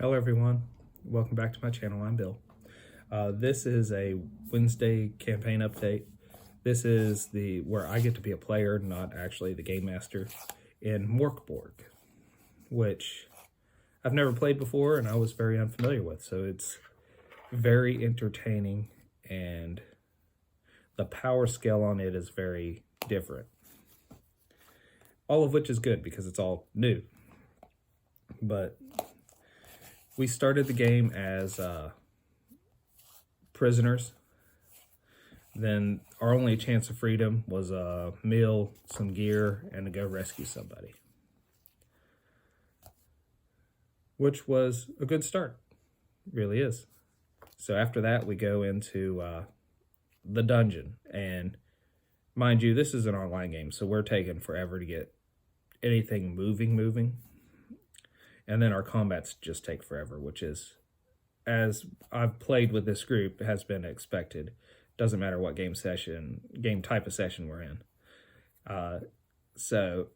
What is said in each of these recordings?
Hello everyone, welcome back to my channel. I'm Bill. This is a Wednesday campaign update. This is where I get to be a player, not actually the game master, in Mork, which I've never played before and I was very unfamiliar with. So it's very entertaining and the power scale on it is very different. All of which is good because it's all new. But we started the game as prisoners. Then our only chance of freedom was a meal, some gear, and to go rescue somebody. Which was a good start. Really is. So after that, we go into the dungeon. And mind you, this is an online game, so we're taking forever to get anything moving. And then our combats just take forever, which is, as I've played with this group, has been expected. Doesn't matter what game type of session we're in. So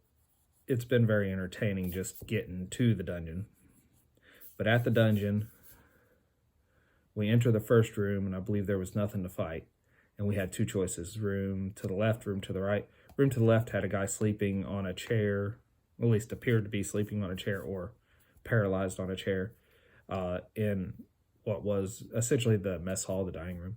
it's been very entertaining just getting to the dungeon. But at the dungeon, we enter the first room, and I believe there was nothing to fight. And we had two choices, room to the left, room to the right. Room to the left had a guy sleeping on a chair, at least appeared to be sleeping on a chair or paralyzed on a chair in what was essentially the mess hall, the dining room.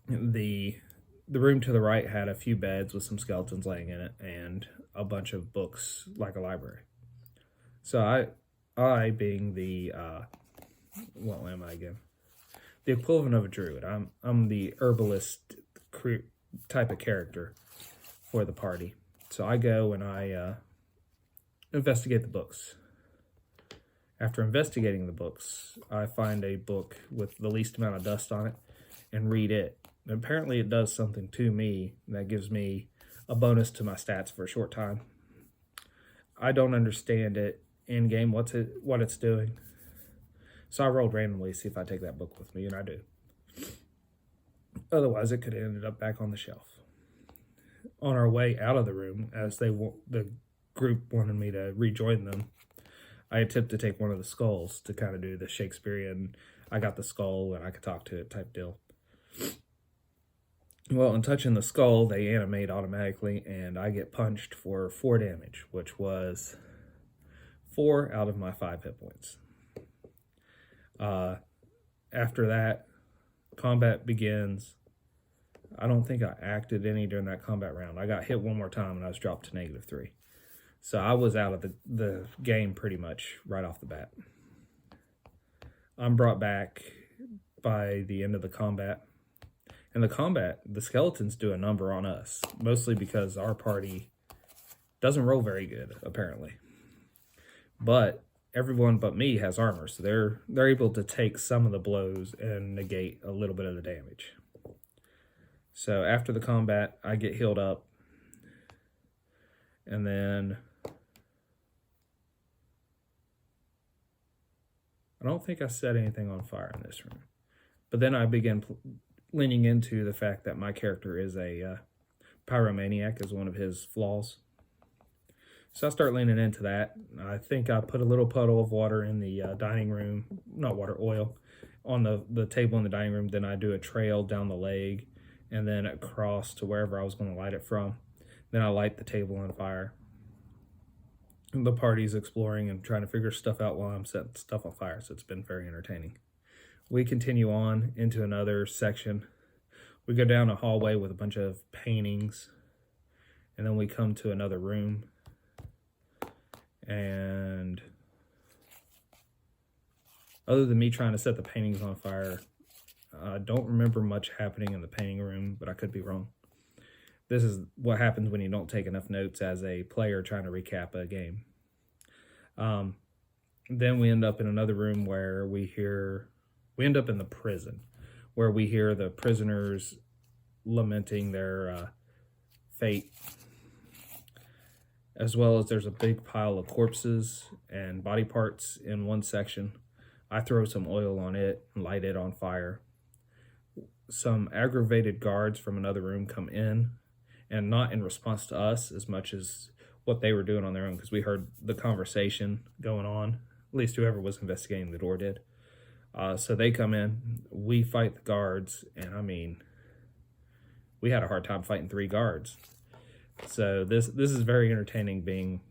The room to the right had a few beds with some skeletons laying in it and a bunch of books like a library. So I being the what am I again? The equivalent of a druid. I'm the herbalist type of character for the party. So I go and I investigate the books. After investigating the books, I find a book with the least amount of dust on it and read it. And apparently it does something to me that gives me a bonus to my stats for a short time. I don't understand it in game what it's doing. So I rolled randomly to see if I take that book with me, and I do. Otherwise, it could have ended up back on the shelf. On our way out of the room, as the group wanted me to rejoin them, I attempted to take one of the skulls to kind of do the Shakespearean, I got the skull and I could talk to it type deal. Well, in touching the skull, they animate automatically, and I get punched for 4 damage, which was 4 out of my 5 hit points. After that, combat begins. I don't think I acted any during that combat round. I got hit one more time and I was dropped to -3. So I was out of the game pretty much right off the bat. I'm brought back by the end of the combat. And the skeletons do a number on us, mostly because our party doesn't roll very good, apparently. But everyone but me has armor, so they're able to take some of the blows and negate a little bit of the damage. So after the combat, I get healed up. And then I don't think I set anything on fire in this room. But then I begin leaning into the fact that my character is a pyromaniac as one of his flaws. So I start leaning into that. I think I put a little puddle of water in the dining room, not water, oil, on the table in the dining room. Then I do a trail down the leg and then across to wherever I was going to light it from. Then I light the table on fire. The party's exploring and trying to figure stuff out while I'm setting stuff on fire, so it's been very entertaining. We continue on into another section. We go down a hallway with a bunch of paintings, and then we come to another room. And other than me trying to set the paintings on fire, I don't remember much happening in the painting room, but I could be wrong. This is what happens when you don't take enough notes as a player trying to recap a game. Then we end up in another room where we end up in the prison, where we hear the prisoners lamenting their fate, as well as there's a big pile of corpses and body parts in one section. I throw some oil on it and light it on fire. Some aggravated guards from another room come in, and not in response to us as much as what they were doing on their own, because we heard the conversation going on At least whoever was investigating the door did. So they come in, we fight the guards, and I mean, we had a hard time fighting 3 guards. So this is very entertaining, being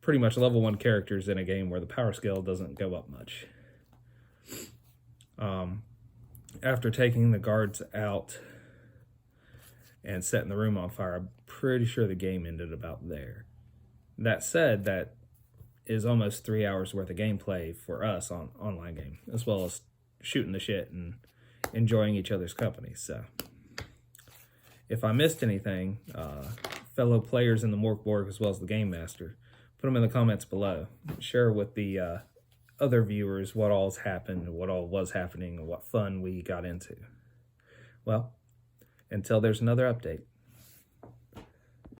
pretty much level 1 characters in a game where the power scale doesn't go up much. After taking the guards out and setting the room on fire, I'm pretty sure the game ended about there. That said, that is almost 3 hours worth of gameplay for us on online game, as well as shooting the shit and enjoying each other's company. So if I missed anything, fellow players in the Mork börg, as well as the game master, put them in the comments below. Share with the other viewers what all's happened, what all was happening, and what fun we got into. Well, until there's another update.